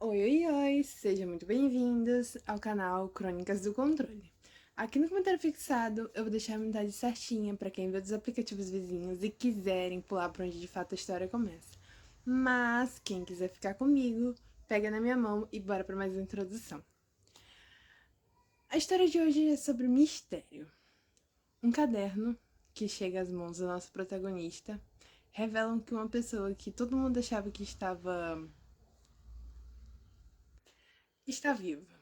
Oi, oi, oi! Sejam muito bem-vindos ao canal Crônicas do Controle. Aqui no comentário fixado eu vou deixar a metade certinha para quem vê dos aplicativos vizinhos e quiserem pular para onde de fato a história começa. Mas quem quiser ficar comigo, pega na minha mão e bora para mais uma introdução. A história de hoje é sobre mistério. Um caderno que chega às mãos do nosso protagonista revelam que uma pessoa que todo mundo achava que está viva.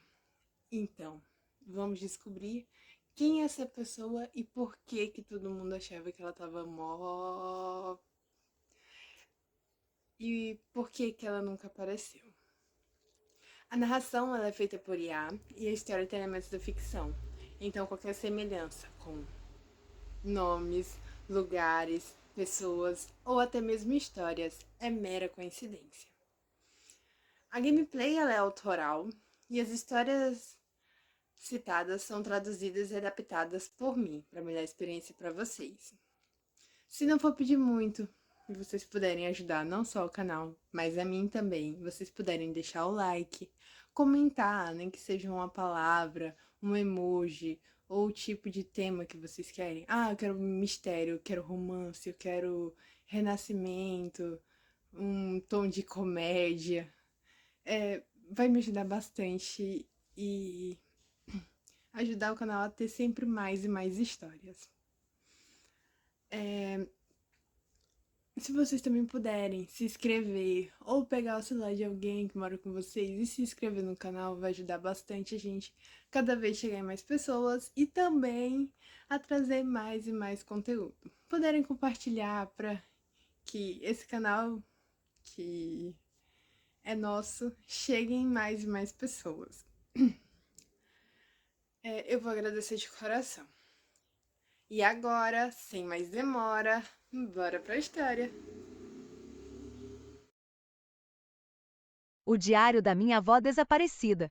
Então, vamos descobrir quem é essa pessoa e por que que todo mundo achava que ela estava morta e por que que ela nunca apareceu. A narração ela é feita por IA e a história tem elementos da ficção. Então, qualquer semelhança com nomes, lugares, pessoas ou até mesmo histórias é mera coincidência. A gameplay ela é autoral e as histórias citadas são traduzidas e adaptadas por mim, para melhor experiência para vocês. Se não for pedir muito, e vocês puderem ajudar não só o canal, mas a mim também, vocês puderem deixar o like, comentar, nem que seja uma palavra, um emoji, ou o tipo de tema que vocês querem. Ah, eu quero mistério, eu quero romance, eu quero renascimento, um tom de comédia. Vai me ajudar bastante e ajudar o canal a ter sempre mais e mais histórias. Se vocês também puderem se inscrever ou pegar o celular de alguém que mora com vocês e se inscrever no canal, vai ajudar bastante a gente cada vez chegar em mais pessoas e também a trazer mais e mais conteúdo. Puderem compartilhar para que esse canal que é nosso chegue em mais e mais pessoas. Eu vou agradecer de coração. E agora, sem mais demora, bora pra história. O diário da minha avó desaparecida.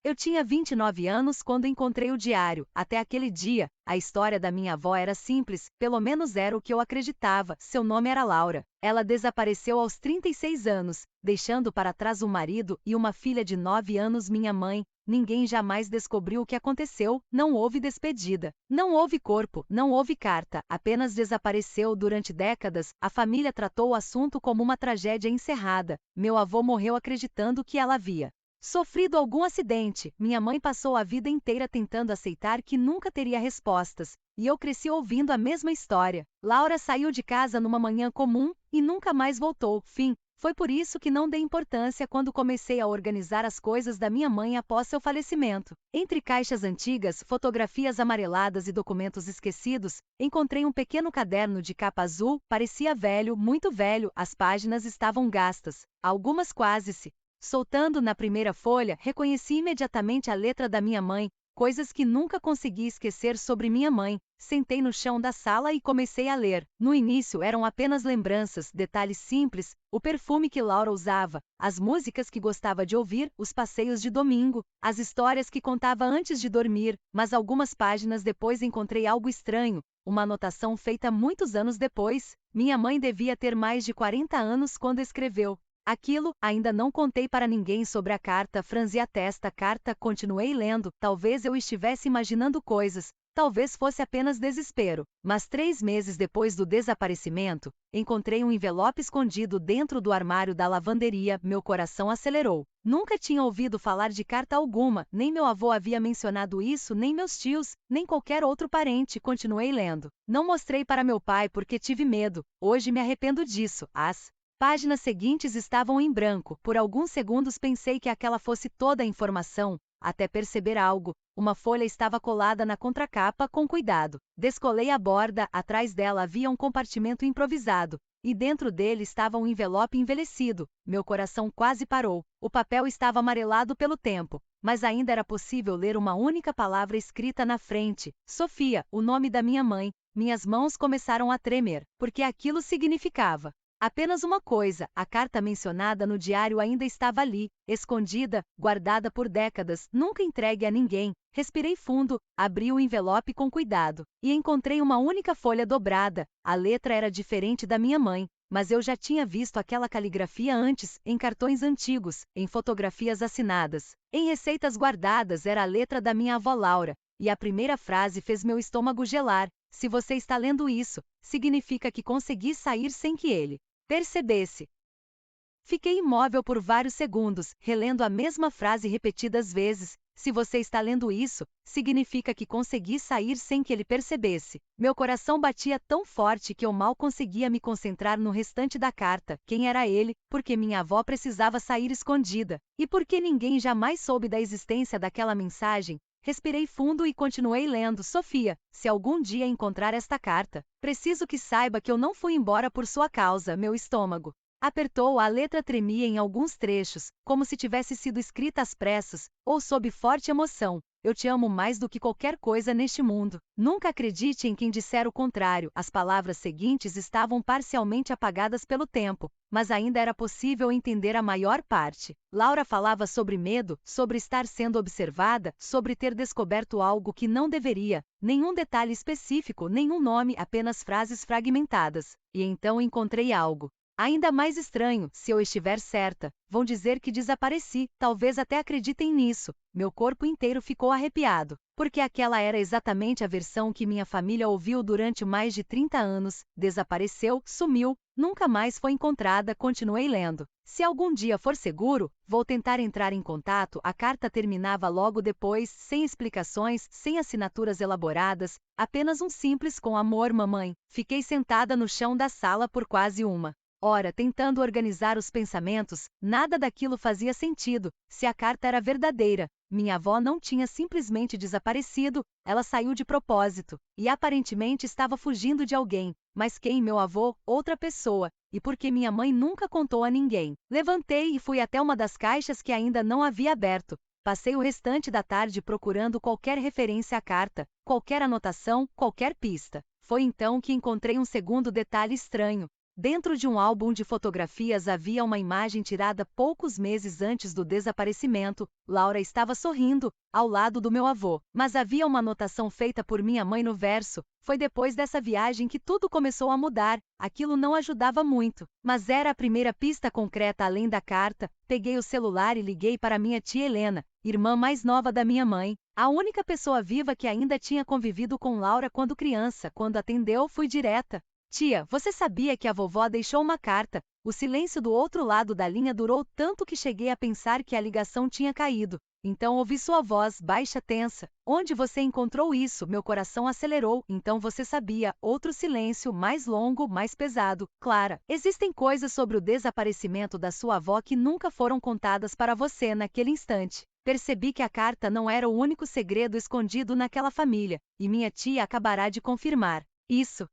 Eu tinha 29 anos quando encontrei o diário. Até aquele dia, a história da minha avó era simples, pelo menos era o que eu acreditava. Seu nome era Laura. Ela desapareceu aos 36 anos, deixando para trás um marido e uma filha de 9 anos. Minha mãe. Ninguém jamais descobriu o que aconteceu, não houve despedida, não houve corpo, não houve carta, apenas desapareceu durante décadas. A família tratou o assunto como uma tragédia encerrada. Meu avô morreu acreditando que ela havia sofrido algum acidente. Minha mãe passou a vida inteira tentando aceitar que nunca teria respostas, e eu cresci ouvindo a mesma história. Laura saiu de casa numa manhã comum e nunca mais voltou. Fim. Foi por isso que não dei importância quando comecei a organizar as coisas da minha mãe após seu falecimento. Entre caixas antigas, fotografias amareladas e documentos esquecidos, encontrei um pequeno caderno de capa azul. Parecia velho, muito velho, as páginas estavam gastas, algumas quase se soltando. Na primeira folha, reconheci imediatamente a letra da minha mãe, coisas que nunca consegui esquecer sobre minha mãe. Sentei no chão da sala e comecei a ler. No início eram apenas lembranças, detalhes simples, o perfume que Laura usava, as músicas que gostava de ouvir, os passeios de domingo, as histórias que contava antes de dormir, mas algumas páginas depois encontrei algo estranho, uma anotação feita muitos anos depois. Minha mãe devia ter mais de 40 anos quando escreveu aquilo. Ainda não contei para ninguém sobre a carta. Franzi a testa. Carta. Continuei lendo. Talvez eu estivesse imaginando coisas. Talvez fosse apenas desespero. Mas 3 meses depois do desaparecimento, encontrei um envelope escondido dentro do armário da lavanderia. Meu coração acelerou. Nunca tinha ouvido falar de carta alguma, nem meu avô havia mencionado isso, nem meus tios, nem qualquer outro parente. Continuei lendo. Não mostrei para meu pai porque tive medo. Hoje me arrependo disso. As páginas seguintes estavam em branco. Por alguns segundos pensei que aquela fosse toda a informação, até perceber algo. Uma folha estava colada na contracapa com cuidado. Descolei a borda. Atrás dela havia um compartimento improvisado, e dentro dele estava um envelope envelhecido. Meu coração quase parou. O papel estava amarelado pelo tempo, mas ainda era possível ler uma única palavra escrita na frente: Sofia, o nome da minha mãe. Minhas mãos começaram a tremer, porque aquilo significava apenas uma coisa: a carta mencionada no diário ainda estava ali, escondida, guardada por décadas, nunca entregue a ninguém. Respirei fundo, abri o envelope com cuidado, e encontrei uma única folha dobrada. A letra era diferente da minha mãe. mas eu já tinha visto aquela caligrafia antes, em cartões antigos, em fotografias assinadas. Em receitas guardadas era a letra da minha avó Laura, e a primeira frase fez meu estômago gelar. Se você está lendo isso, significa que consegui sair sem que ele percebesse. Fiquei imóvel por vários segundos, relendo a mesma frase repetidas vezes. Se você está lendo isso, significa que consegui sair sem que ele percebesse. Meu coração batia tão forte que eu mal conseguia me concentrar no restante da carta. Quem era ele? Porque minha avó precisava sair escondida. E porque ninguém jamais soube da existência daquela mensagem? Respirei fundo e continuei lendo. Sofia, se algum dia encontrar esta carta, preciso que saiba que eu não fui embora por sua causa. Meu estômago apertou, a letra tremia em alguns trechos, como se tivesse sido escrita às pressas, ou sob forte emoção. Eu te amo mais do que qualquer coisa neste mundo. Nunca acredite em quem disser o contrário. As palavras seguintes estavam parcialmente apagadas pelo tempo, mas ainda era possível entender a maior parte. Laura falava sobre medo, sobre estar sendo observada, sobre ter descoberto algo que não deveria. Nenhum detalhe específico, nenhum nome, apenas frases fragmentadas. E então encontrei algo ainda mais estranho. Se eu estiver certa, vão dizer que desapareci, talvez até acreditem nisso. Meu corpo inteiro ficou arrepiado, porque aquela era exatamente a versão que minha família ouviu durante mais de 30 anos. Desapareceu, sumiu, nunca mais foi encontrada. Continuei lendo. Se algum dia for seguro, vou tentar entrar em contato. A carta terminava logo depois, sem explicações, sem assinaturas elaboradas, apenas um simples "com amor, mamãe". Fiquei sentada no chão da sala por quase uma hora tentando organizar os pensamentos. Nada daquilo fazia sentido. Se a carta era verdadeira, minha avó não tinha simplesmente desaparecido, ela saiu de propósito, e aparentemente estava fugindo de alguém. Mas quem? Meu avô? Outra pessoa. E por que minha mãe nunca contou a ninguém? Levantei e fui até uma das caixas que ainda não havia aberto. Passei o restante da tarde procurando qualquer referência à carta, qualquer anotação, qualquer pista. Foi então que encontrei um segundo detalhe estranho. Dentro de um álbum de fotografias havia uma imagem tirada poucos meses antes do desaparecimento. Laura estava sorrindo, ao lado do meu avô, mas havia uma anotação feita por minha mãe no verso. Foi depois dessa viagem que tudo começou a mudar. Aquilo não ajudava muito, mas era a primeira pista concreta além da carta. Peguei o celular e liguei para minha tia Helena, irmã mais nova da minha mãe, a única pessoa viva que ainda tinha convivido com Laura quando criança. Quando atendeu, fui direta. Tia, você sabia que a vovó deixou uma carta? O silêncio do outro lado da linha durou tanto que cheguei a pensar que a ligação tinha caído. Então ouvi sua voz, baixa, tensa. Onde você encontrou isso? Meu coração acelerou. Então você sabia. Outro silêncio, mais longo, mais pesado. Clara, existem coisas sobre o desaparecimento da sua avó que nunca foram contadas para você naquele instante. Percebi que a carta não era o único segredo escondido naquela família, e minha tia acabará de confirmar isso.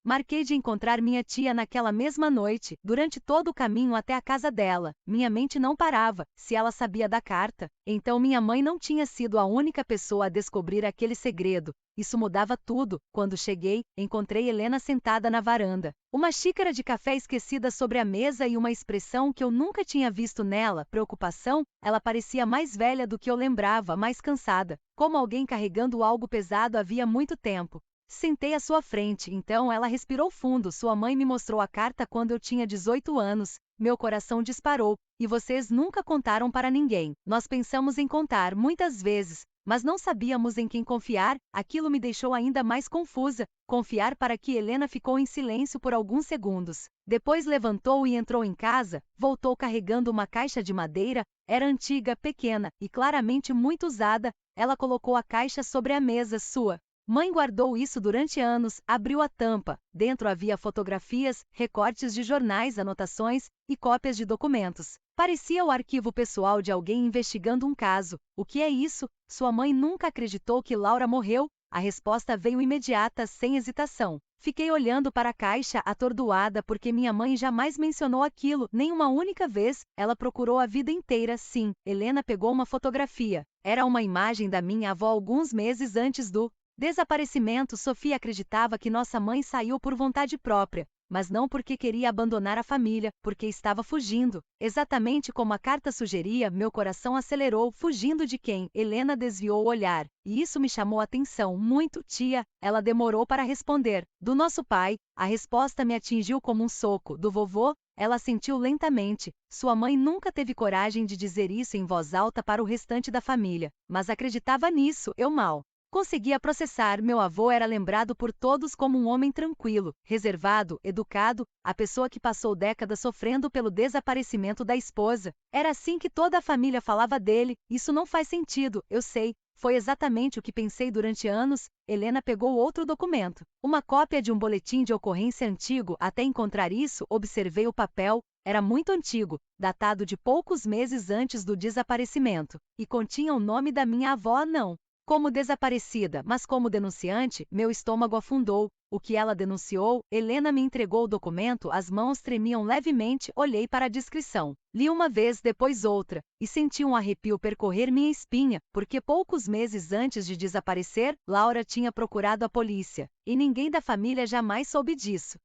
Marquei de encontrar minha tia naquela mesma noite. Durante todo o caminho até a casa dela, minha mente não parava. Se ela sabia da carta, então minha mãe não tinha sido a única pessoa a descobrir aquele segredo. Isso mudava tudo. Quando cheguei, encontrei Helena sentada na varanda. Uma xícara de café esquecida sobre a mesa e uma expressão que eu nunca tinha visto nela, preocupação. Ela parecia mais velha do que eu lembrava, mais cansada, como alguém carregando algo pesado havia muito tempo. Sentei à sua frente, então ela respirou fundo. Sua mãe me mostrou a carta quando eu tinha 18 anos. Meu coração disparou. E vocês nunca contaram para ninguém. Nós pensamos em contar muitas vezes, mas não sabíamos em quem confiar. Aquilo me deixou ainda mais confusa. Confiar para que Helena ficou em silêncio por alguns segundos. Depois levantou e entrou em casa. Voltou carregando uma caixa de madeira. Era antiga, pequena e claramente muito usada. Ela colocou a caixa sobre a mesa. Sua mãe guardou isso durante anos. Abriu a tampa. Dentro havia fotografias, recortes de jornais, anotações e cópias de documentos. Parecia o arquivo pessoal de alguém investigando um caso. O que é isso? Sua mãe nunca acreditou que Laura morreu? A resposta veio imediata, sem hesitação. Fiquei olhando para a caixa, atordoada, porque minha mãe jamais mencionou aquilo, nem uma única vez. Ela procurou a vida inteira. Sim, Helena pegou uma fotografia. Era uma imagem da minha avó alguns meses antes do desaparecimento. Sofia acreditava que nossa mãe saiu por vontade própria, mas não porque queria abandonar a família, porque estava fugindo. Exatamente como a carta sugeria, meu coração acelerou, fugindo de quem? Helena desviou o olhar. E isso me chamou a atenção muito, tia. Ela demorou para responder. Do nosso pai. A resposta me atingiu como um soco. Do vovô? Ela sentiu lentamente. Sua mãe nunca teve coragem de dizer isso em voz alta para o restante da família, mas acreditava nisso, eu mal conseguia processar. Meu avô era lembrado por todos como um homem tranquilo, reservado, educado, a pessoa que passou décadas sofrendo pelo desaparecimento da esposa. Era assim que toda a família falava dele. Isso não faz sentido, eu sei. Foi exatamente o que pensei durante anos. Helena pegou outro documento, uma cópia de um boletim de ocorrência antigo. Até encontrar isso, observei o papel. Era muito antigo, datado de poucos meses antes do desaparecimento, e continha o nome da minha avó, não como desaparecida, mas como denunciante. Meu estômago afundou. O que ela denunciou? Helena me entregou o documento, as mãos tremiam levemente, olhei para a descrição. Li uma vez, depois outra, e senti um arrepio percorrer minha espinha, porque poucos meses antes de desaparecer, Laura tinha procurado a polícia, e ninguém da família jamais soube disso.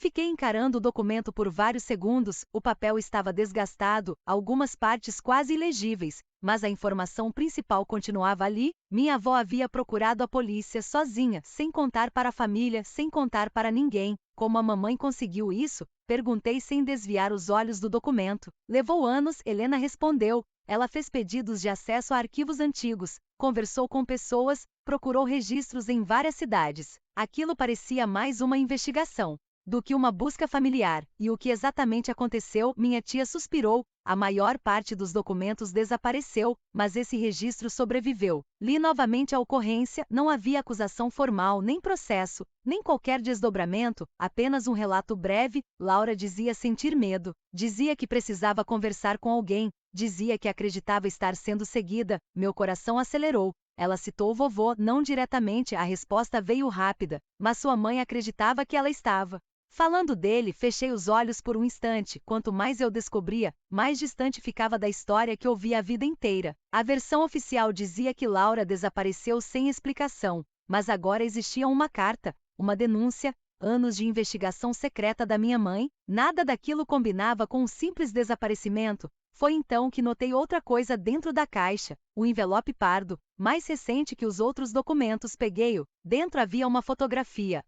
Fiquei encarando o documento por vários segundos. O papel estava desgastado, algumas partes quase ilegíveis, mas a informação principal continuava ali. Minha avó havia procurado a polícia sozinha, sem contar para a família, sem contar para ninguém. Como a mamãe conseguiu isso? Perguntei sem desviar os olhos do documento. Levou anos, Helena respondeu. Ela fez pedidos de acesso a arquivos antigos, conversou com pessoas, procurou registros em várias cidades. Aquilo parecia mais uma investigação do que uma busca familiar. E o que exatamente aconteceu? Minha tia suspirou. A maior parte dos documentos desapareceu, mas esse registro sobreviveu. Li novamente a ocorrência. Não havia acusação formal, nem processo, nem qualquer desdobramento, apenas um relato breve. Laura dizia sentir medo, dizia que precisava conversar com alguém, dizia que acreditava estar sendo seguida. Meu coração acelerou. Ela citou o vovô, não diretamente, a resposta veio rápida, mas sua mãe acreditava que ela estava falando dele. Fechei os olhos por um instante. Quanto mais eu descobria, mais distante ficava da história que ouvi a vida inteira. A versão oficial dizia que Laura desapareceu sem explicação, mas agora existia uma carta, uma denúncia, anos de investigação secreta da minha mãe. Nada daquilo combinava com um simples desaparecimento. Foi então que notei outra coisa dentro da caixa, o envelope pardo, mais recente que os outros documentos. Peguei-o. Dentro havia uma fotografia,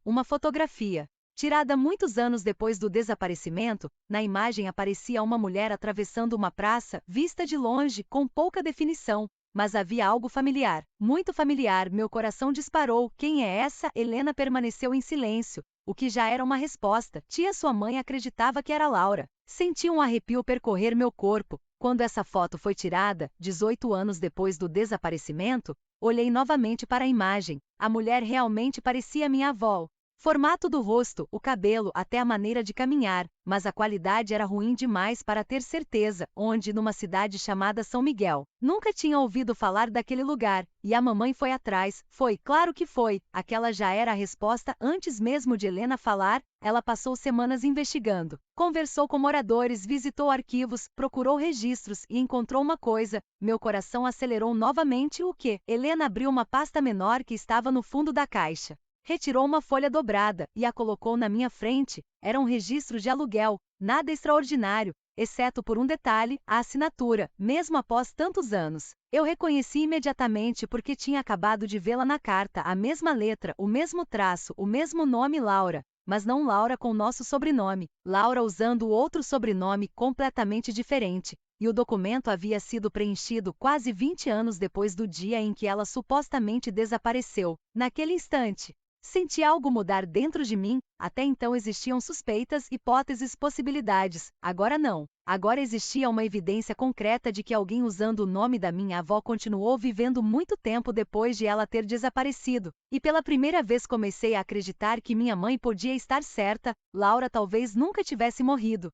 tirada muitos anos depois do desaparecimento. Na imagem aparecia uma mulher atravessando uma praça, vista de longe, com pouca definição, mas havia algo familiar, muito familiar. Meu coração disparou. Quem é essa? Helena permaneceu em silêncio, o que já era uma resposta. Tia, sua mãe acreditava que era Laura. Senti um arrepio percorrer meu corpo. Quando essa foto foi tirada, 18 anos depois do desaparecimento, olhei novamente para a imagem. A mulher realmente parecia minha avó. Formato do rosto, o cabelo, até a maneira de caminhar, mas a qualidade era ruim demais para ter certeza. Onde? Numa cidade chamada São Miguel. Nunca tinha ouvido falar daquele lugar, e a mamãe foi atrás. Foi, claro que foi. Aquela já era a resposta antes mesmo de Helena falar. Ela passou semanas investigando, conversou com moradores, visitou arquivos, procurou registros e encontrou uma coisa. Meu coração acelerou novamente. O quê? Helena abriu uma pasta menor que estava no fundo da caixa. Retirou uma folha dobrada e a colocou na minha frente. Era um registro de aluguel, nada extraordinário, exceto por um detalhe, a assinatura. Mesmo após tantos anos, eu reconheci imediatamente porque tinha acabado de vê-la na carta. A mesma letra, o mesmo traço, o mesmo nome, Laura. Mas não Laura com nosso sobrenome. Laura usando outro sobrenome completamente diferente. E o documento havia sido preenchido quase 20 anos depois do dia em que ela supostamente desapareceu. Naquele instante, senti algo mudar dentro de mim. Até então existiam suspeitas, hipóteses, possibilidades. Agora não. Agora existia uma evidência concreta de que alguém usando o nome da minha avó continuou vivendo muito tempo depois de ela ter desaparecido. E pela primeira vez comecei a acreditar que minha mãe podia estar certa. Laura talvez nunca tivesse morrido.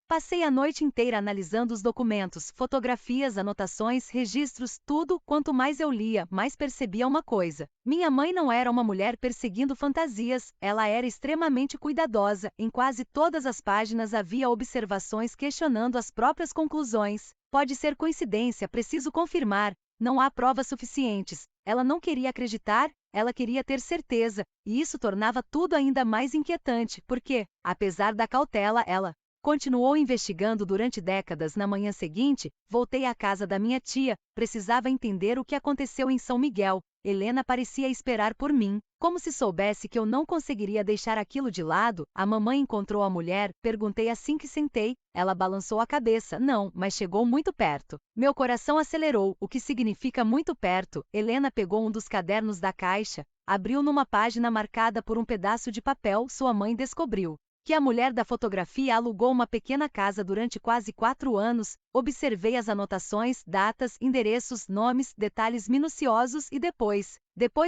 Passei a noite inteira analisando os documentos, fotografias, anotações, registros, tudo. Quanto mais eu lia, mais percebia uma coisa. Minha mãe não era uma mulher perseguindo fantasias, ela era extremamente cuidadosa. Em quase todas as páginas havia observações questionando as próprias conclusões. Pode ser coincidência, preciso confirmar. Não há provas suficientes. Ela não queria acreditar. ela queria ter certeza, e isso tornava tudo ainda mais inquietante, porque, apesar da cautela, ela continuou investigando durante décadas. Na manhã seguinte, voltei à casa da minha tia, precisava entender o que aconteceu em São Miguel. Helena parecia esperar por mim, como se soubesse que eu não conseguiria deixar aquilo de lado. A mamãe encontrou a mulher? Perguntei assim que sentei. Ela balançou a cabeça. Não, mas chegou muito perto. Meu coração acelerou. O que significa muito perto? Helena pegou um dos cadernos da caixa, abriu numa página marcada por um pedaço de papel. Sua mãe descobriu que a mulher da fotografia alugou uma pequena casa durante quase 4 anos. Observei as anotações, datas, endereços, nomes, detalhes minuciosos e depois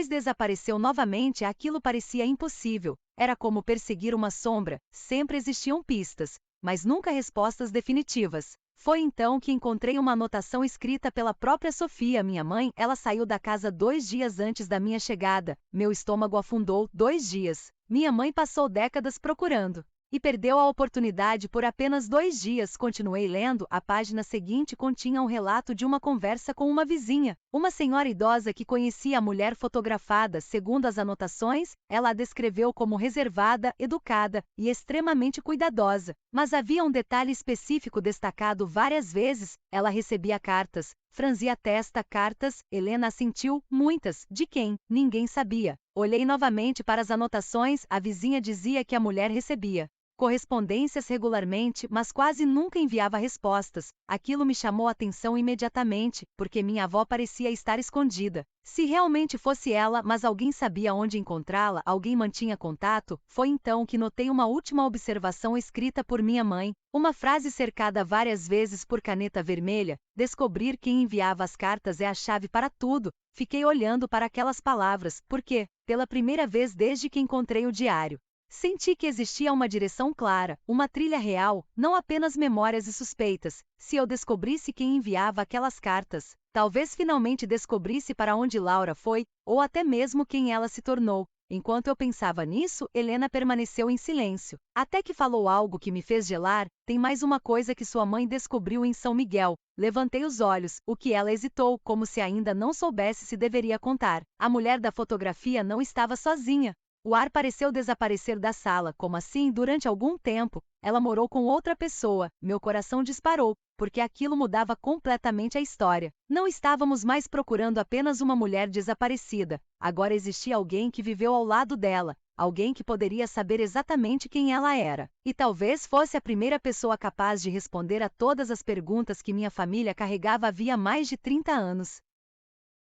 desapareceu novamente. Aquilo parecia impossível. Era como perseguir uma sombra. Sempre existiam pistas, mas nunca respostas definitivas. Foi então que encontrei uma anotação escrita pela própria Sofia, minha mãe. Ela saiu da casa 2 dias antes da minha chegada. Meu estômago afundou. 2 dias. Minha mãe passou décadas procurando e perdeu a oportunidade por apenas 2 dias. Continuei lendo. A página seguinte continha um relato de uma conversa com uma vizinha, uma senhora idosa que conhecia a mulher fotografada. Segundo as anotações, ela a descreveu como reservada, educada e extremamente cuidadosa. Mas havia um detalhe específico destacado várias vezes: ela recebia cartas. Franzi a testa. Cartas? Helena assentiu. Muitas. De quem? Ninguém sabia. Olhei novamente para as anotações. A vizinha dizia que a mulher recebia correspondências regularmente, mas quase nunca enviava respostas. Aquilo me chamou a atenção imediatamente, porque minha avó parecia estar escondida. Se realmente fosse ela, mas alguém sabia onde encontrá-la, alguém mantinha contato. Foi então que notei uma última observação escrita por minha mãe, uma frase cercada várias vezes por caneta vermelha: descobrir quem enviava as cartas é a chave para tudo. Fiquei olhando para aquelas palavras, porque, pela primeira vez desde que encontrei o diário, senti que existia uma direção clara, uma trilha real, não apenas memórias e suspeitas. Se eu descobrisse quem enviava aquelas cartas, talvez finalmente descobrisse para onde Laura foi, ou até mesmo quem ela se tornou. Enquanto eu pensava nisso, Helena permaneceu em silêncio, até que falou algo que me fez gelar. Tem mais uma coisa que sua mãe descobriu em São Miguel. Levantei os olhos, o que ela hesitou, como se ainda não soubesse se deveria contar. A mulher da fotografia não estava sozinha. O ar pareceu desaparecer da sala. Como assim? Durante algum tempo, ela morou com outra pessoa. Meu coração disparou, porque aquilo mudava completamente a história. Não estávamos mais procurando apenas uma mulher desaparecida. Agora existia alguém que viveu ao lado dela, alguém que poderia saber exatamente quem ela era. E talvez fosse a primeira pessoa capaz de responder a todas as perguntas que minha família carregava havia mais de 30 anos.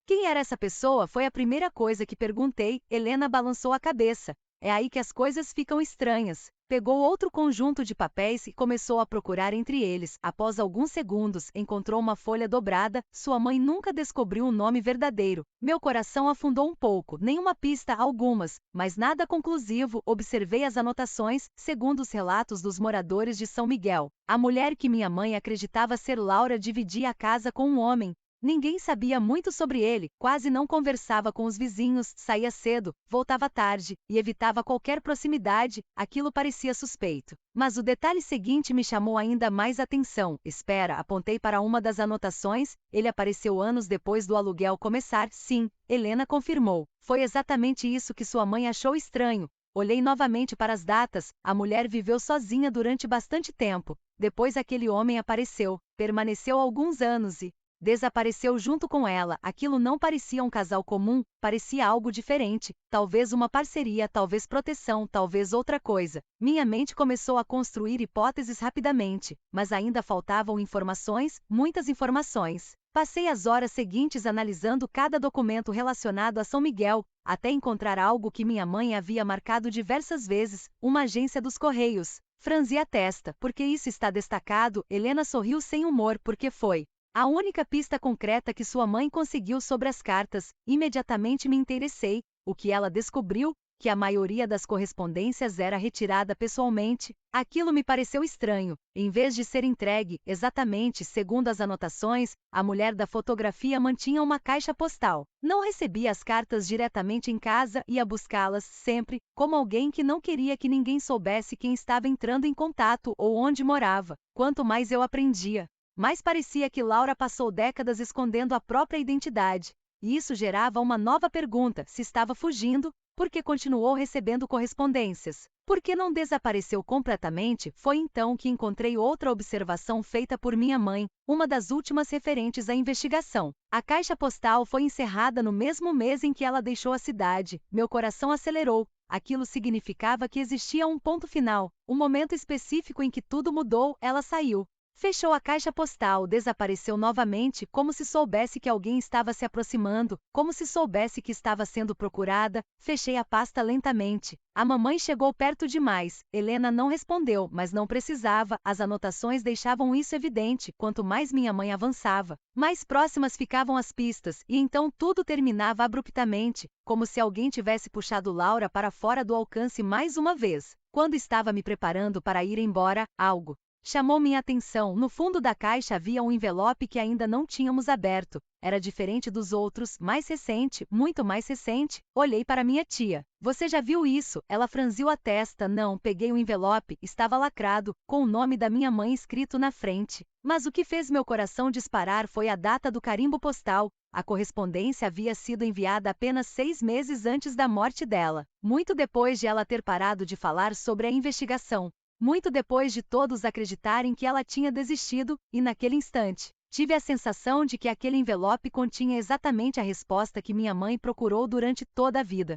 Quem era essa pessoa? Foi a primeira coisa que perguntei. Helena balançou a cabeça. É aí que as coisas ficam estranhas. Pegou outro conjunto de papéis e começou a procurar entre eles. Após alguns segundos, encontrou uma folha dobrada. Sua mãe nunca descobriu o nome verdadeiro. Meu coração afundou um pouco. Nenhuma pista, algumas, mas nada conclusivo. Observei as anotações. Segundo os relatos dos moradores de São Miguel, a mulher que minha mãe acreditava ser Laura dividia a casa com um homem. Ninguém sabia muito sobre ele, quase não conversava com os vizinhos, saía cedo, voltava tarde, e evitava qualquer proximidade. Aquilo parecia suspeito. Mas o detalhe seguinte me chamou ainda mais atenção. Espera, apontei para uma das anotações. Ele apareceu anos depois do aluguel começar. Sim, Helena confirmou. Foi exatamente isso que sua mãe achou estranho. Olhei novamente para as datas. A mulher viveu sozinha durante bastante tempo. Depois aquele homem apareceu, permaneceu alguns anos e desapareceu junto com ela. Aquilo não parecia um casal comum, parecia algo diferente. Talvez uma parceria, talvez proteção, talvez outra coisa. Minha mente começou a construir hipóteses rapidamente, mas ainda faltavam informações, muitas informações. Passei as horas seguintes analisando cada documento relacionado a São Miguel, até encontrar algo que minha mãe havia marcado diversas vezes: uma agência dos Correios. Franzi a testa. Por que isso está destacado? Helena sorriu sem humor. Porque foi a única pista concreta que sua mãe conseguiu sobre as cartas. Imediatamente me interessei. O que ela descobriu? Que a maioria das correspondências era retirada pessoalmente. Aquilo me pareceu estranho. Em vez de ser entregue, exatamente segundo as anotações, a mulher da fotografia mantinha uma caixa postal. Não recebia as cartas diretamente em casa, ia buscá-las sempre, como alguém que não queria que ninguém soubesse quem estava entrando em contato ou onde morava. Quanto mais eu aprendia, mais parecia que Laura passou décadas escondendo a própria identidade. e isso gerava uma nova pergunta: se estava fugindo, por que continuou recebendo correspondências? Por que não desapareceu completamente? Foi então que encontrei outra observação feita por minha mãe, uma das últimas referentes à investigação. A caixa postal foi encerrada no mesmo mês em que ela deixou a cidade. Meu coração acelerou. Aquilo significava que existia um ponto final, um momento específico em que tudo mudou. Ela saiu. Fechou a caixa postal, desapareceu novamente, como se soubesse que alguém estava se aproximando, como se soubesse que estava sendo procurada. Fechei a pasta lentamente. A mamãe chegou perto demais. Helena não respondeu, mas não precisava, as anotações deixavam isso evidente. Quanto mais minha mãe avançava, mais próximas ficavam as pistas, e então tudo terminava abruptamente, como se alguém tivesse puxado Laura para fora do alcance mais uma vez. Quando estava me preparando para ir embora, algo chamou minha atenção. No fundo da caixa havia um envelope que ainda não tínhamos aberto. Era diferente dos outros, mais recente, muito mais recente. Olhei para minha tia. Você já viu isso? Ela franziu a testa. Não, peguei o envelope, estava lacrado, com o nome da minha mãe escrito na frente. Mas o que fez meu coração disparar foi a data do carimbo postal. A correspondência havia sido enviada apenas 6 meses antes da morte dela, muito depois de ela ter parado de falar sobre a investigação. Muito depois de todos acreditarem que ela tinha desistido, e naquele instante, tive a sensação de que aquele envelope continha exatamente a resposta que minha mãe procurou durante toda a vida.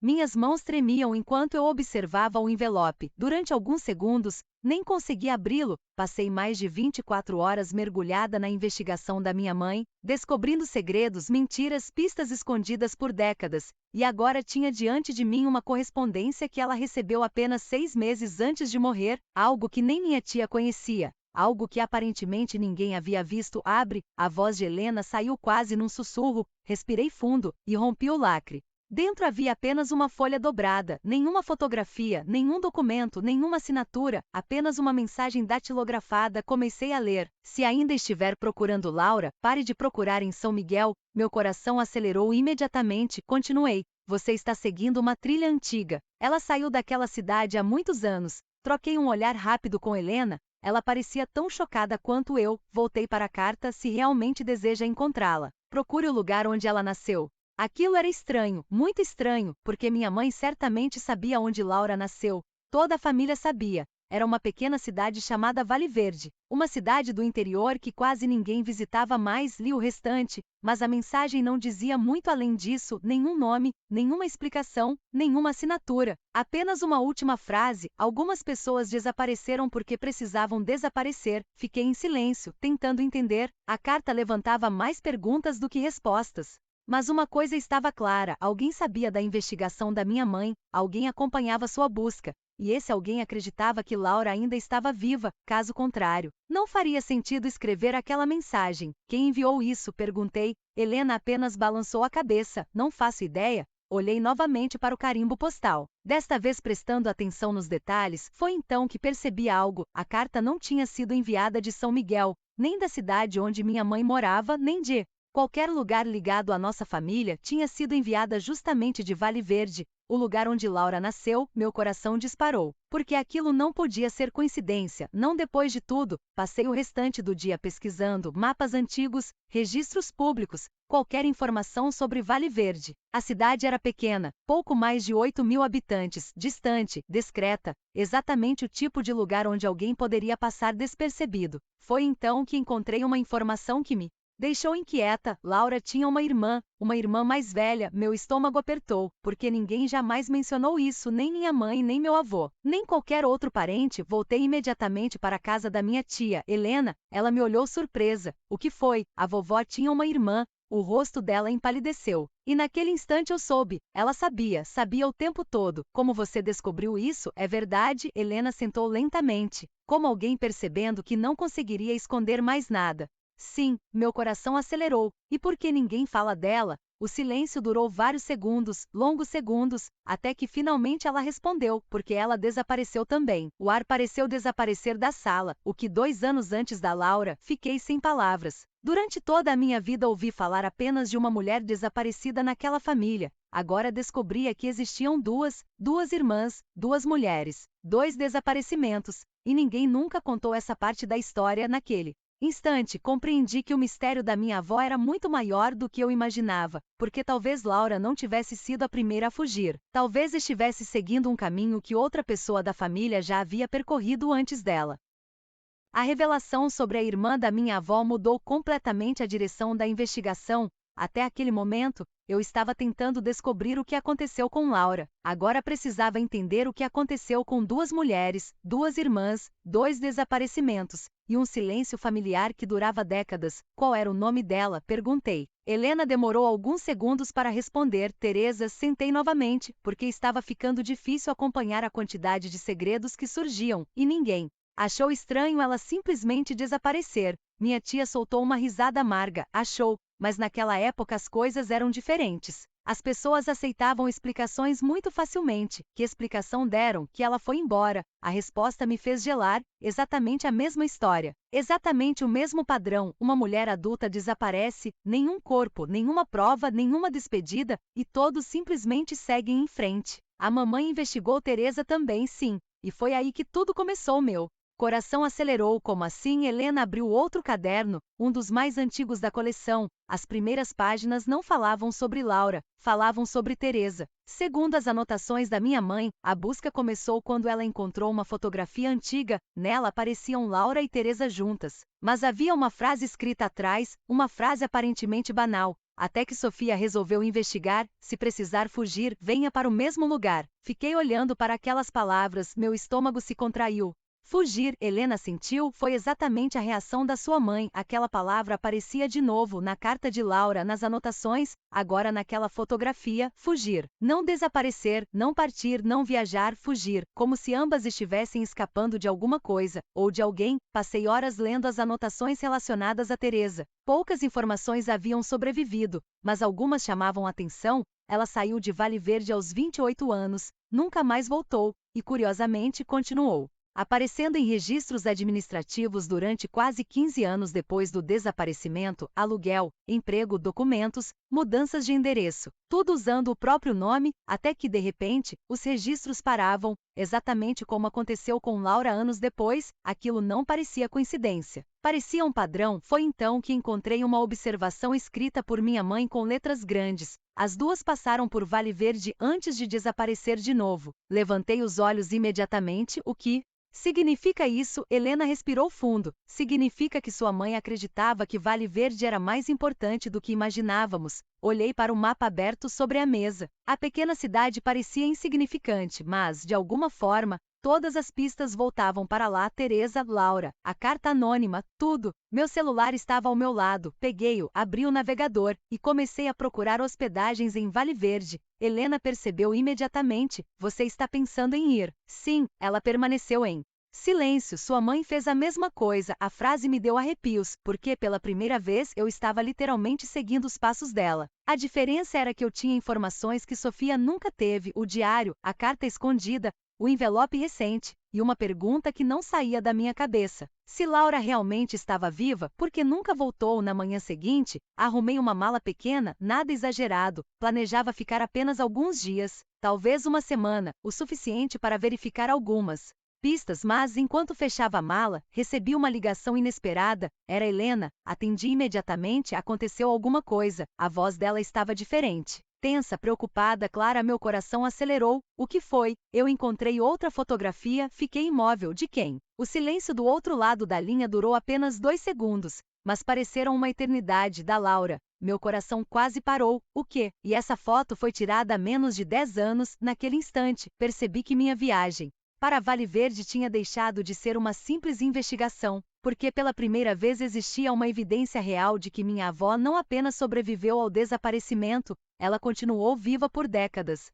Minhas mãos tremiam enquanto eu observava o envelope. Durante alguns segundos, nem consegui abri-lo. Passei mais de 24 horas mergulhada na investigação da minha mãe, descobrindo segredos, mentiras, pistas escondidas por décadas, e agora tinha diante de mim uma correspondência que ela recebeu apenas 6 meses antes de morrer, algo que nem minha tia conhecia. Algo que aparentemente ninguém havia visto. Abre, a voz de Helena saiu quase num sussurro. Respirei fundo, e rompi o lacre. Dentro havia apenas uma folha dobrada, nenhuma fotografia, nenhum documento, nenhuma assinatura, apenas uma mensagem datilografada. Comecei a ler. Se ainda estiver procurando Laura, pare de procurar em São Miguel. Meu coração acelerou imediatamente. Continuei. Você está seguindo uma trilha antiga. Ela saiu daquela cidade há muitos anos. Troquei um olhar rápido com Helena. Ela parecia tão chocada quanto eu. Voltei para a carta. Se realmente deseja encontrá-la, procure o lugar onde ela nasceu. Aquilo era estranho, muito estranho, porque minha mãe certamente sabia onde Laura nasceu. Toda a família sabia. Era uma pequena cidade chamada Vale Verde, uma cidade do interior que quase ninguém visitava mais. Li o restante, mas a mensagem não dizia muito além disso, nenhum nome, nenhuma explicação, nenhuma assinatura. Apenas uma última frase: algumas pessoas desapareceram porque precisavam desaparecer. Fiquei em silêncio, tentando entender. A carta levantava mais perguntas do que respostas. Mas uma coisa estava clara: alguém sabia da investigação da minha mãe, alguém acompanhava sua busca, e esse alguém acreditava que Laura ainda estava viva. Caso contrário, não faria sentido escrever aquela mensagem. Quem enviou isso? Perguntei. Helena apenas balançou a cabeça. Não faço ideia. Olhei novamente para o carimbo postal, desta vez prestando atenção nos detalhes. Foi então que percebi algo: a carta não tinha sido enviada de São Miguel, nem da cidade onde minha mãe morava, nem de qualquer lugar ligado à nossa família. Tinha sido enviada justamente de Vale Verde, o lugar onde Laura nasceu. Meu coração disparou, porque aquilo não podia ser coincidência. Não depois de tudo. Passei o restante do dia pesquisando mapas antigos, registros públicos, qualquer informação sobre Vale Verde. A cidade era pequena, pouco mais de 8.000 habitantes, distante, discreta, exatamente o tipo de lugar onde alguém poderia passar despercebido. Foi então que encontrei uma informação que me deixou inquieta. Laura tinha uma irmã mais velha. Meu estômago apertou, porque ninguém jamais mencionou isso, nem minha mãe, nem meu avô, nem qualquer outro parente. Voltei imediatamente para a casa da minha tia, Helena. Ela me olhou surpresa. O que foi? A vovó tinha uma irmã. O rosto dela empalideceu. E naquele instante eu soube. Ela sabia o tempo todo. Como você descobriu isso? É verdade? Helena sentou lentamente, como alguém percebendo que não conseguiria esconder mais nada. Sim, meu coração acelerou. E por que ninguém fala dela? O silêncio durou vários segundos, longos segundos, até que finalmente ela respondeu: porque ela desapareceu também. O ar pareceu desaparecer da sala. O que 2 anos antes da Laura? Fiquei sem palavras. Durante toda a minha vida ouvi falar apenas de uma mulher desaparecida naquela família. Agora descobria que existiam duas irmãs, 2 mulheres, 2 desaparecimentos, e ninguém nunca contou essa parte da história. Naquele instante, compreendi que o mistério da minha avó era muito maior do que eu imaginava, porque talvez Laura não tivesse sido a primeira a fugir. Talvez estivesse seguindo um caminho que outra pessoa da família já havia percorrido antes dela. A revelação sobre a irmã da minha avó mudou completamente a direção da investigação. Até aquele momento, eu estava tentando descobrir o que aconteceu com Laura. Agora precisava entender o que aconteceu com duas mulheres, duas irmãs, dois desaparecimentos, e um silêncio familiar que durava décadas. Qual era o nome dela? Perguntei. Helena demorou alguns segundos para responder. Teresa. Sentei novamente, porque estava ficando difícil acompanhar a quantidade de segredos que surgiam, e ninguém achou estranho ela simplesmente desaparecer. Minha tia soltou uma risada amarga. Achou, mas naquela época as coisas eram diferentes. As pessoas aceitavam explicações muito facilmente. Que explicação deram? Que ela foi embora. A resposta me fez gelar. Exatamente a mesma história. Exatamente o mesmo padrão. Uma mulher adulta desaparece, nenhum corpo, nenhuma prova, nenhuma despedida, e todos simplesmente seguem em frente. A mamãe investigou Teresa também, sim. E foi aí que tudo começou, meu coração acelerou. Como assim? Helena abriu outro caderno, um dos mais antigos da coleção. As primeiras páginas não falavam sobre Laura, falavam sobre Teresa. Segundo as anotações da minha mãe, a busca começou quando ela encontrou uma fotografia antiga. Nela apareciam Laura e Teresa juntas. Mas havia uma frase escrita atrás, uma frase aparentemente banal. Até que Sofia resolveu investigar. Se precisar fugir, venha para o mesmo lugar. Fiquei olhando para aquelas palavras, meu estômago se contraiu. Fugir, Helena sentiu, foi exatamente a reação da sua mãe. Aquela palavra aparecia de novo na carta de Laura, nas anotações, agora naquela fotografia. Fugir. Não desaparecer, não partir, não viajar, fugir. Como se ambas estivessem escapando de alguma coisa, ou de alguém. Passei horas lendo as anotações relacionadas a Teresa. Poucas informações haviam sobrevivido, mas algumas chamavam atenção. Ela saiu de Vale Verde aos 28 anos, nunca mais voltou, e curiosamente continuou aparecendo em registros administrativos durante quase 15 anos depois do desaparecimento, aluguel, emprego, documentos, mudanças de endereço, tudo usando o próprio nome, até que de repente, os registros paravam, exatamente como aconteceu com Laura anos depois. Aquilo não parecia coincidência. Parecia um padrão. Foi então que encontrei uma observação escrita por minha mãe com letras grandes. As duas passaram por Vale Verde antes de desaparecer de novo. Levantei os olhos imediatamente. O que significa isso? Helena respirou fundo. Significa que sua mãe acreditava que Vale Verde era mais importante do que imaginávamos. Olhei para o mapa aberto sobre a mesa. A pequena cidade parecia insignificante, mas, de alguma forma, todas as pistas voltavam para lá. Teresa, Laura, a carta anônima, tudo. Meu celular estava ao meu lado. Peguei-o, abri o navegador e comecei a procurar hospedagens em Vale Verde. Helena percebeu imediatamente. Você está pensando em ir? Sim, ela permaneceu em silêncio. Sua mãe fez a mesma coisa. A frase me deu arrepios, porque pela primeira vez eu estava literalmente seguindo os passos dela. A diferença era que eu tinha informações que Sofia nunca teve: o diário, a carta escondida, o envelope recente, e uma pergunta que não saía da minha cabeça. Se Laura realmente estava viva, por que nunca voltou? Na manhã seguinte, arrumei uma mala pequena, nada exagerado, planejava ficar apenas alguns dias, talvez uma semana, o suficiente para verificar algumas pistas, mas enquanto fechava a mala, recebi uma ligação inesperada. Era Helena. Atendi imediatamente. Aconteceu alguma coisa. A voz dela estava diferente. Tensa, preocupada, clara. Meu coração acelerou. O que foi? Eu encontrei outra fotografia. Fiquei imóvel. De quem? O silêncio do outro lado da linha durou apenas 2 segundos, mas pareceram uma eternidade. Da Laura. Meu coração quase parou. O quê? E essa foto foi tirada há menos de 10 anos. Naquele instante, percebi que minha viagem para Vale Verde tinha deixado de ser uma simples investigação, porque pela primeira vez existia uma evidência real de que minha avó não apenas sobreviveu ao desaparecimento, ela continuou viva por décadas.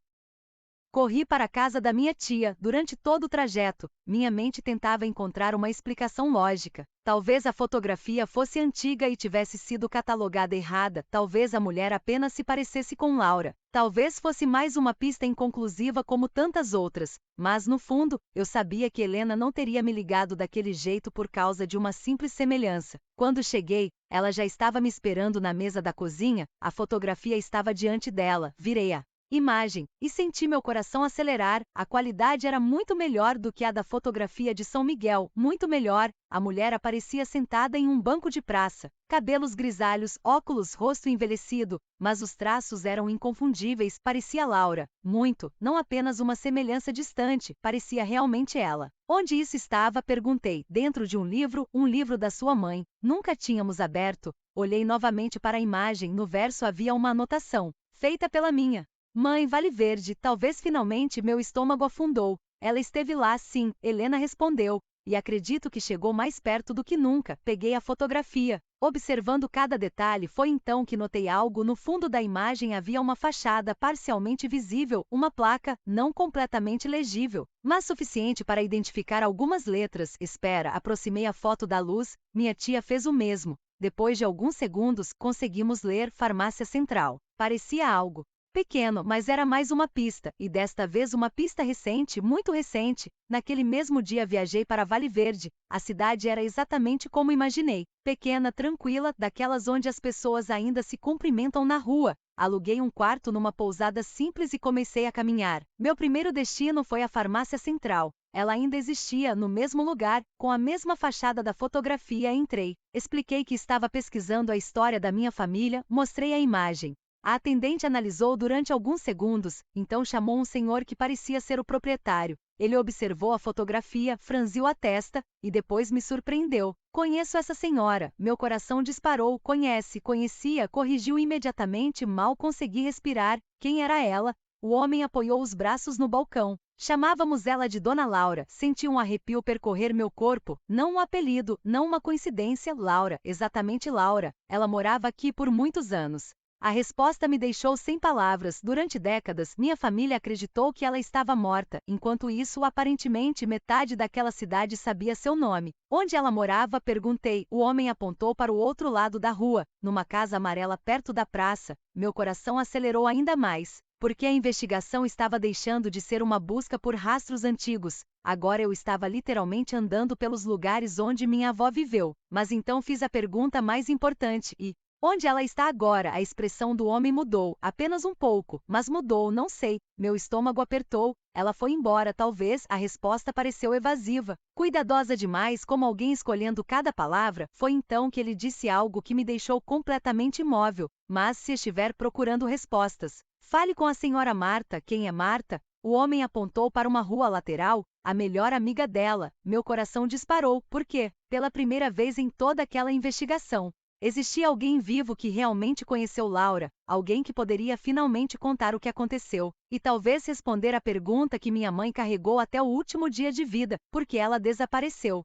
Corri para a casa da minha tia. Durante todo o trajeto, minha mente tentava encontrar uma explicação lógica. Talvez a fotografia fosse antiga e tivesse sido catalogada errada. Talvez a mulher apenas se parecesse com Laura. Talvez fosse mais uma pista inconclusiva como tantas outras. Mas no fundo, eu sabia que Helena não teria me ligado daquele jeito por causa de uma simples semelhança. Quando cheguei, ela já estava me esperando na mesa da cozinha. A fotografia estava diante dela. Virei-a imagem, e senti meu coração acelerar. A qualidade era muito melhor do que a da fotografia de São Miguel, muito melhor. A mulher aparecia sentada em um banco de praça, cabelos grisalhos, óculos, rosto envelhecido, mas os traços eram inconfundíveis. Parecia Laura, muito, não apenas uma semelhança distante, parecia realmente ela. Onde isso estava? Perguntei. Dentro de um livro da sua mãe. Nunca tínhamos aberto. Olhei novamente para a imagem. No verso havia uma anotação, feita pela minha mãe Vale Verde. Talvez finalmente meu estômago afundou. Ela esteve lá, sim, Helena respondeu. E acredito que chegou mais perto do que nunca. Peguei a fotografia. Observando cada detalhe, foi então que notei algo. No fundo da imagem havia uma fachada parcialmente visível, uma placa, não completamente legível, mas suficiente para identificar algumas letras. Espera, aproximei a foto da luz. Minha tia fez o mesmo. Depois de alguns segundos, conseguimos ler Farmácia Central. Parecia algo pequeno, mas era mais uma pista, e desta vez uma pista recente, muito recente. Naquele mesmo dia viajei para Vale Verde. A cidade era exatamente como imaginei. Pequena, tranquila, daquelas onde as pessoas ainda se cumprimentam na rua. Aluguei um quarto numa pousada simples e comecei a caminhar. Meu primeiro destino foi a Farmácia Central. Ela ainda existia, no mesmo lugar, com a mesma fachada da fotografia. Entrei. Expliquei que estava pesquisando a história da minha família, mostrei a imagem. A atendente analisou durante alguns segundos, então chamou um senhor que parecia ser o proprietário. Ele observou a fotografia, franziu a testa, e depois me surpreendeu. Conheço essa senhora. Meu coração disparou. Conhecia, corrigiu imediatamente. Mal consegui respirar. Quem era ela? O homem apoiou os braços no balcão. Chamávamos ela de Dona Laura. Senti um arrepio percorrer meu corpo. Não um apelido, não uma coincidência. Laura, exatamente Laura. Ela morava aqui por muitos anos. A resposta me deixou sem palavras. Durante décadas, minha família acreditou que ela estava morta. Enquanto isso, aparentemente metade daquela cidade sabia seu nome. Onde ela morava? Perguntei. O homem apontou para o outro lado da rua, numa casa amarela perto da praça. Meu coração acelerou ainda mais, porque a investigação estava deixando de ser uma busca por rastros antigos. Agora eu estava literalmente andando pelos lugares onde minha avó viveu. Mas então fiz a pergunta mais importante: e onde ela está agora? A expressão do homem mudou, apenas um pouco, mas mudou, não sei. Meu estômago apertou. Ela foi embora, talvez. A resposta pareceu evasiva, cuidadosa demais, como alguém escolhendo cada palavra. Foi então que ele disse algo que me deixou completamente imóvel. Mas se estiver procurando respostas, fale com a senhora Marta. Quem é Marta? O homem apontou para uma rua lateral. A melhor amiga dela. Meu coração disparou. Por quê? Pela primeira vez em toda aquela investigação, existia alguém vivo que realmente conheceu Laura, alguém que poderia finalmente contar o que aconteceu, e talvez responder a pergunta que minha mãe carregou até o último dia de vida: por que ela desapareceu?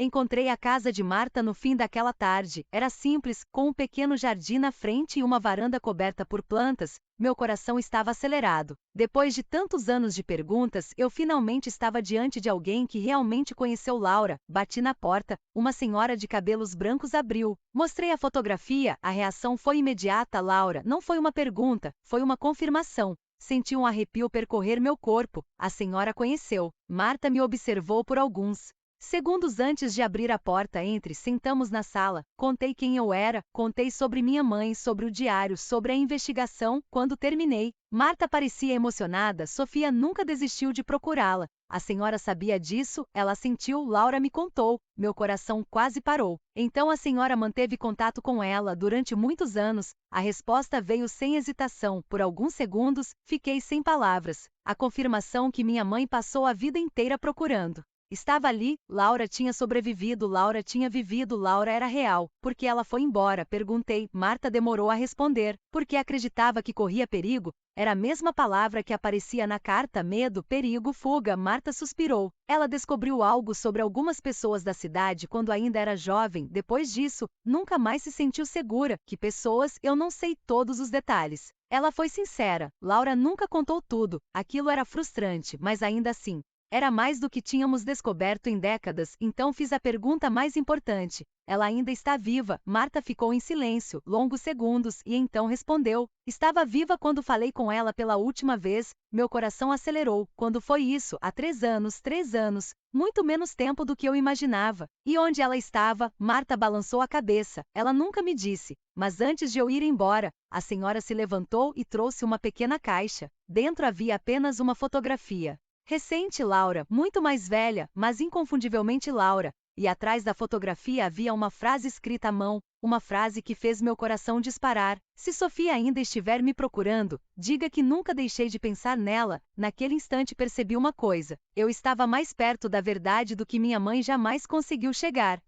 Encontrei a casa de Marta no fim daquela tarde. Era simples, com um pequeno jardim na frente e uma varanda coberta por plantas. Meu coração estava acelerado. Depois de tantos anos de perguntas, eu finalmente estava diante de alguém que realmente conheceu Laura. Bati na porta. Uma senhora de cabelos brancos abriu. Mostrei a fotografia. A reação foi imediata. Laura, não foi uma pergunta, foi uma confirmação. Senti um arrepio percorrer meu corpo. A senhora conheceu. Marta me observou por alguns segundos antes de abrir a porta. Sentamos na sala. Contei quem eu era, contei sobre minha mãe, sobre o diário, sobre a investigação. Quando terminei, Marta parecia emocionada. Sofia nunca desistiu de procurá-la. A senhora sabia disso? Ela assentiu. Laura me contou. Meu coração quase parou. Então a senhora manteve contato com ela durante muitos anos? A resposta veio sem hesitação. Por alguns segundos, fiquei sem palavras. A confirmação que minha mãe passou a vida inteira procurando estava ali. Laura tinha sobrevivido, Laura tinha vivido, Laura era real. Por que ela foi embora? Perguntei. Marta demorou a responder. Porque acreditava que corria perigo? Era a mesma palavra que aparecia na carta: medo, perigo, fuga. Marta suspirou. Ela descobriu algo sobre algumas pessoas da cidade quando ainda era jovem. Depois disso, nunca mais se sentiu segura. Que pessoas? Eu não sei todos os detalhes. Ela foi sincera. Laura nunca contou tudo. Aquilo era frustrante, mas ainda assim, Era mais do que tínhamos descoberto em décadas, então fiz a pergunta mais importante. Ela ainda está viva. Marta ficou em silêncio, longos segundos, e então respondeu. Estava viva quando falei com ela pela última vez. Meu coração acelerou. Quando foi isso? Há 3 anos, 3 anos. Muito menos tempo do que eu imaginava. E onde ela estava? Marta balançou a cabeça. Ela nunca me disse. Mas antes de eu ir embora, a senhora se levantou e trouxe uma pequena caixa. Dentro havia apenas uma fotografia. Recente Laura, muito mais velha, mas inconfundivelmente Laura. E atrás da fotografia havia uma frase escrita à mão, uma frase que fez meu coração disparar. Se Sofia ainda estiver me procurando, diga que nunca deixei de pensar nela. Naquele instante percebi uma coisa. Eu estava mais perto da verdade do que minha mãe jamais conseguiu chegar.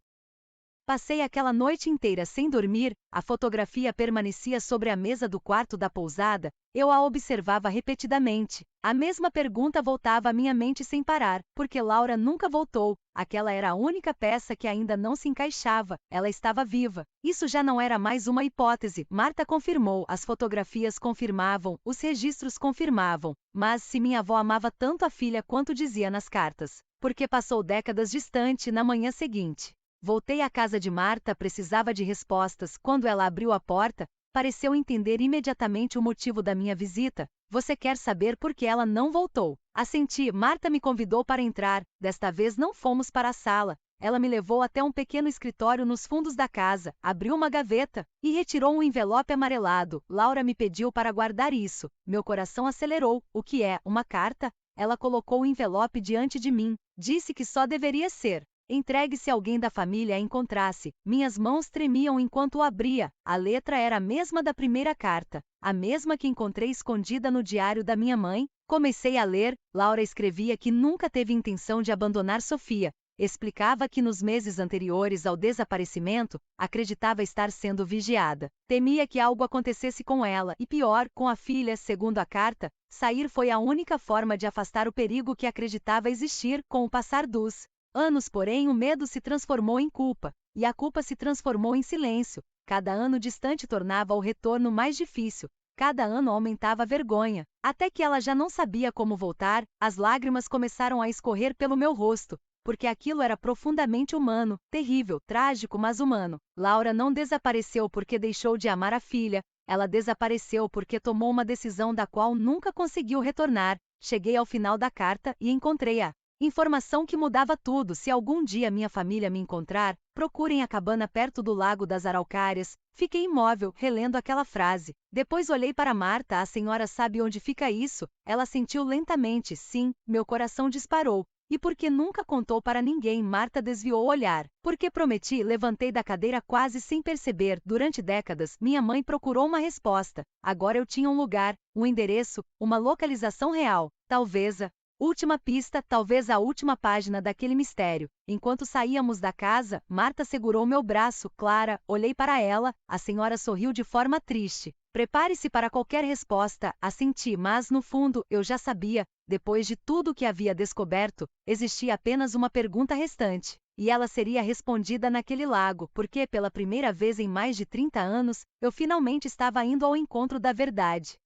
Passei aquela noite inteira sem dormir, a fotografia permanecia sobre a mesa do quarto da pousada, eu a observava repetidamente. A mesma pergunta voltava à minha mente sem parar, porque Laura nunca voltou, aquela era a única peça que ainda não se encaixava, ela estava viva. Isso já não era mais uma hipótese, Marta confirmou, as fotografias confirmavam, os registros confirmavam. Mas se minha avó amava tanto a filha quanto dizia nas cartas, porque passou décadas distante na manhã seguinte. Voltei à casa de Marta, precisava de respostas. Quando ela abriu a porta, pareceu entender imediatamente o motivo da minha visita. Você quer saber por que ela não voltou? Assenti. Marta me convidou para entrar. Desta vez não fomos para a sala. Ela me levou até um pequeno escritório nos fundos da casa, abriu uma gaveta e retirou um envelope amarelado. Laura me pediu para guardar isso. Meu coração acelerou. O que é? Uma carta? Ela colocou o envelope diante de mim. Disse que só deveria ser entregue se alguém da família a encontrasse. Minhas mãos tremiam enquanto o abria. A letra era a mesma da primeira carta, a mesma que encontrei escondida no diário da minha mãe. Comecei a ler. Laura escrevia que nunca teve intenção de abandonar Sofia. Explicava que nos meses anteriores ao desaparecimento, acreditava estar sendo vigiada. Temia que algo acontecesse com ela, e pior, com a filha. Segundo a carta, sair foi a única forma de afastar o perigo que acreditava existir. Com o passar dos anos, porém, o medo se transformou em culpa, e a culpa se transformou em silêncio. Cada ano distante tornava o retorno mais difícil, cada ano aumentava a vergonha, até que ela já não sabia como voltar. As lágrimas começaram a escorrer pelo meu rosto, porque aquilo era profundamente humano, terrível, trágico, mas humano. Laura não desapareceu porque deixou de amar a filha, ela desapareceu porque tomou uma decisão da qual nunca conseguiu retornar. Cheguei ao final da carta e encontrei-a. Informação que mudava tudo. Se algum dia minha família me encontrar, procurem a cabana perto do Lago das Araucárias. Fiquei imóvel, relendo aquela frase. Depois olhei para Marta. A senhora sabe onde fica isso? Ela sentiu lentamente. Sim, meu coração disparou. E por que nunca contou para ninguém? Marta desviou o olhar. Porque prometi. Levantei da cadeira quase sem perceber. Durante décadas, minha mãe procurou uma resposta. Agora eu tinha um lugar, um endereço, uma localização real. Talvez a última pista, talvez a última página daquele mistério. Enquanto saíamos da casa, Marta segurou meu braço. Clara, olhei para ela, a senhora sorriu de forma triste. Prepare-se para qualquer resposta. Assenti, mas no fundo, eu já sabia. Depois de tudo que havia descoberto, existia apenas uma pergunta restante. E ela seria respondida naquele lago, porque pela primeira vez em mais de 30 anos, eu finalmente estava indo ao encontro da verdade.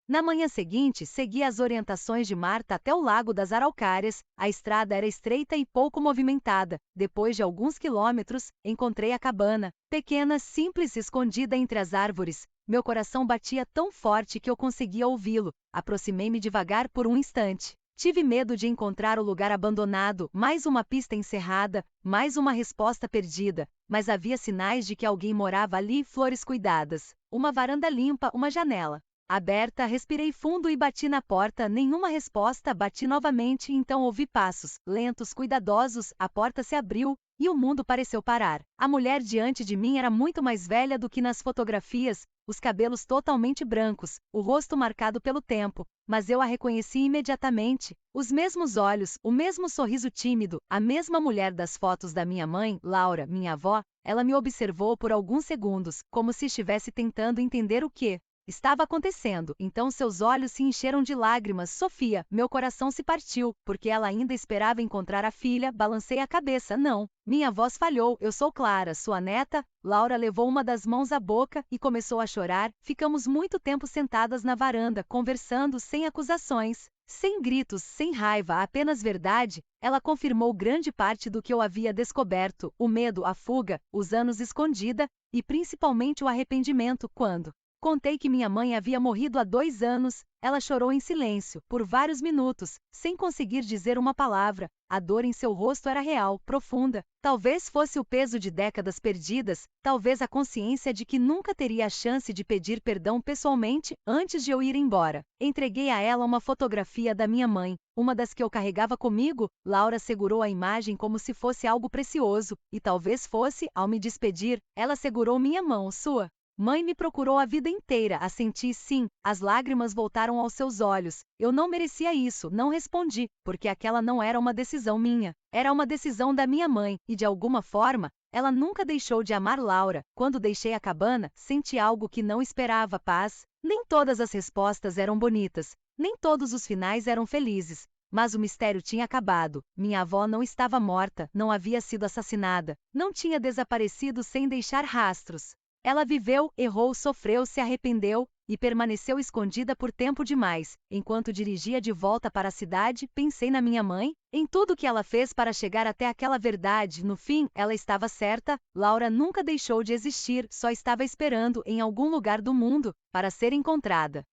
Na manhã seguinte, segui as orientações de Marta até o Lago das Araucárias. A estrada era estreita e pouco movimentada. Depois de alguns quilômetros, encontrei a cabana, pequena, simples, escondida entre as árvores. Meu coração batia tão forte que eu conseguia ouvi-lo. Aproximei-me devagar por um instante. Tive medo de encontrar o lugar abandonado, mais uma pista encerrada, mais uma resposta perdida. Mas havia sinais de que alguém morava ali. Flores cuidadas, uma varanda limpa, uma janela aberta. Respirei fundo e bati na porta. Nenhuma resposta. Bati novamente, então ouvi passos, lentos, cuidadosos. A porta se abriu, e o mundo pareceu parar. A mulher diante de mim era muito mais velha do que nas fotografias, os cabelos totalmente brancos, o rosto marcado pelo tempo, mas eu a reconheci imediatamente. Os mesmos olhos, o mesmo sorriso tímido, a mesma mulher das fotos da minha mãe, Laura, minha avó. Ela me observou por alguns segundos, como se estivesse tentando entender o que estava acontecendo. Então seus olhos se encheram de lágrimas. Sofia, meu coração se partiu, porque ela ainda esperava encontrar a filha. Balancei a cabeça. Não, minha voz falhou. Eu sou Clara, sua neta. Laura levou uma das mãos à boca e começou a chorar. Ficamos muito tempo sentadas na varanda, conversando sem acusações, Sem gritos, sem raiva, apenas verdade, ela confirmou grande parte do que eu havia descoberto: o medo, a fuga, os anos escondida, e principalmente o arrependimento quando contei que minha mãe havia morrido há 2 anos. Ela chorou em silêncio, por vários minutos, sem conseguir dizer uma palavra. A dor em seu rosto era real, profunda. Talvez fosse o peso de décadas perdidas, talvez a consciência de que nunca teria a chance de pedir perdão pessoalmente antes de eu ir embora. Entreguei a ela uma fotografia da minha mãe, uma das que eu carregava comigo. Laura segurou a imagem como se fosse algo precioso, e talvez fosse. Ao me despedir, ela segurou minha mão. Sua mãe me procurou a vida inteira. Assenti sim. As lágrimas voltaram aos seus olhos. Eu não merecia isso, não respondi, porque aquela não era uma decisão minha. Era uma decisão da minha mãe, e de alguma forma, ela nunca deixou de amar Laura. Quando deixei a cabana, senti algo que não esperava: paz. Nem todas as respostas eram bonitas, nem todos os finais eram felizes. Mas o mistério tinha acabado. Minha avó não estava morta, não havia sido assassinada, não tinha desaparecido sem deixar rastros. Ela viveu, errou, sofreu, se arrependeu e permaneceu escondida por tempo demais. Enquanto dirigia de volta para a cidade, pensei na minha mãe, em tudo que ela fez para chegar até aquela verdade. No fim, ela estava certa. Laura nunca deixou de existir, só estava esperando em algum lugar do mundo para ser encontrada.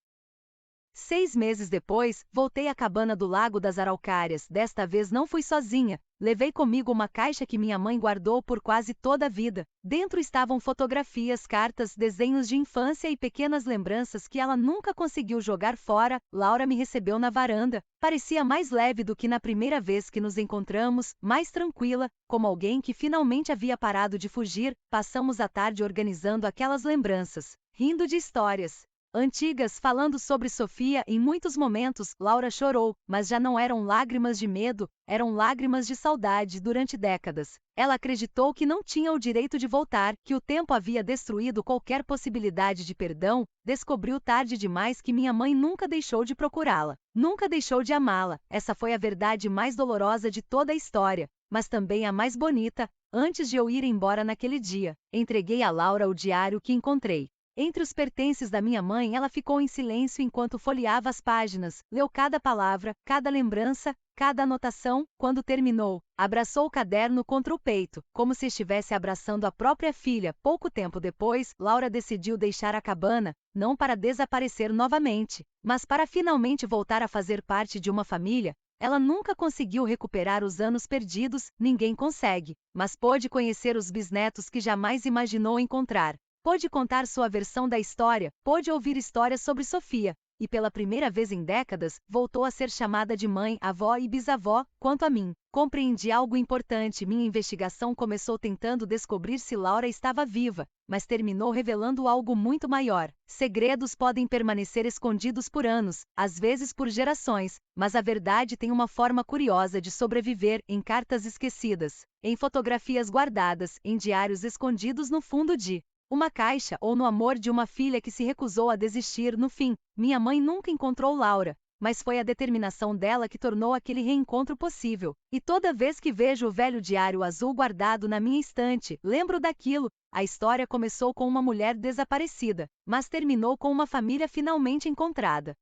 6 meses depois, voltei à cabana do Lago das Araucárias. Desta vez não fui sozinha. Levei comigo uma caixa que minha mãe guardou por quase toda a vida. Dentro estavam fotografias, cartas, desenhos de infância e pequenas lembranças que ela nunca conseguiu jogar fora. Laura me recebeu na varanda. Parecia mais leve do que na primeira vez que nos encontramos, mais tranquila, como alguém que finalmente havia parado de fugir. Passamos a tarde organizando aquelas lembranças, rindo de histórias antigas, falando sobre Sofia. Em muitos momentos, Laura chorou, mas já não eram lágrimas de medo, eram lágrimas de saudade. Durante décadas, ela acreditou que não tinha o direito de voltar, que o tempo havia destruído qualquer possibilidade de perdão. Descobriu tarde demais que minha mãe nunca deixou de procurá-la, nunca deixou de amá-la. Essa foi a verdade mais dolorosa de toda a história, mas também a mais bonita. Antes de eu ir embora naquele dia, entreguei a Laura o diário que encontrei entre os pertences da minha mãe. Ela ficou em silêncio enquanto folheava as páginas, leu cada palavra, cada lembrança, cada anotação. Quando terminou, abraçou o caderno contra o peito, como se estivesse abraçando a própria filha. Pouco tempo depois, Laura decidiu deixar a cabana, não para desaparecer novamente, mas para finalmente voltar a fazer parte de uma família. Ela nunca conseguiu recuperar os anos perdidos, ninguém consegue, mas pôde conhecer os bisnetos que jamais imaginou encontrar. Pôde contar sua versão da história, pôde ouvir histórias sobre Sofia, e pela primeira vez em décadas, voltou a ser chamada de mãe, avó e bisavó. Quanto a mim, compreendi algo importante. Minha investigação começou tentando descobrir se Laura estava viva, mas terminou revelando algo muito maior. Segredos podem permanecer escondidos por anos, às vezes por gerações, mas a verdade tem uma forma curiosa de sobreviver: em cartas esquecidas, em fotografias guardadas, em diários escondidos no fundo de uma caixa, ou no amor de uma filha que se recusou a desistir. No fim, minha mãe nunca encontrou Laura, mas foi a determinação dela que tornou aquele reencontro possível. E toda vez que vejo o velho diário azul guardado na minha estante, lembro daquilo. A história começou com uma mulher desaparecida, mas terminou com uma família finalmente encontrada.